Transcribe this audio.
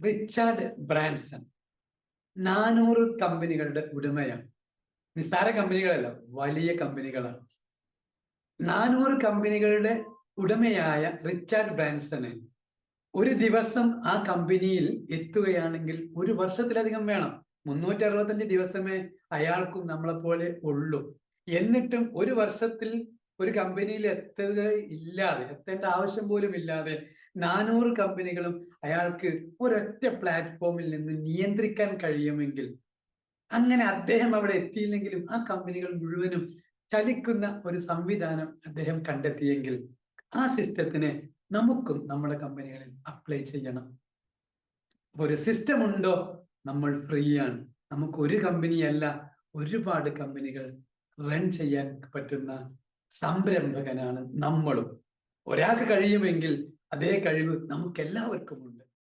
Richard Branson 400 കമ്പനികളുടെ ഉടമയാണ്. നിസ്സാര കമ്പനികളല്ല, വലിയ കമ്പനികളാണ്. 400 കമ്പനികളുടെ ഉടമയായ റിച്ചാർഡ് ബ്രാൻസന് ഒരു ദിവസം ആ കമ്പനിയിൽ എത്തുകയാണെങ്കിൽ 1 വർഷത്തിലധികം വേണം. 365 ദിവസമേ അയാൾക്കും നമ്മളെ പോലെ ഉള്ളൂ. എന്നിട്ടും 1 വർഷത്തിൽ ഒരു കമ്പനിയിൽ എത്തേണ്ട ആവശ്യം പോലും ഇല്ലാതെ 400 കമ്പനികളും അയാൾക്ക് ഒരൊറ്റ പ്ലാറ്റ്ഫോമിൽ നിന്ന് നിയന്ത്രിക്കാൻ കഴിയുമെങ്കിൽ, അങ്ങനെ അദ്ദേഹം അവിടെ എത്തിയില്ലെങ്കിലും ആ കമ്പനികൾ മുഴുവനും ചലിക്കുന്ന ഒരു സംവിധാനം അദ്ദേഹം കണ്ടെത്തിയെങ്കിൽ, ആ സിസ്റ്റത്തിനെ നമുക്കും നമ്മുടെ കമ്പനികളിൽ അപ്ലൈ ചെയ്യണം. അപ്പൊ ഒരു സിസ്റ്റം ഉണ്ടോ, നമ്മൾ ഫ്രീ ആണ്. നമുക്ക് ഒരു കമ്പനിയല്ല, ഒരുപാട് കമ്പനികൾ റൺ ചെയ്യാൻ പറ്റുന്ന സംരംഭകനാണ് നമ്മളും. ഒരാൾക്ക് കഴിയുമെങ്കിൽ അതേ കഴിവ് നമുക്ക് എല്ലാവർക്കും ഉണ്ട്.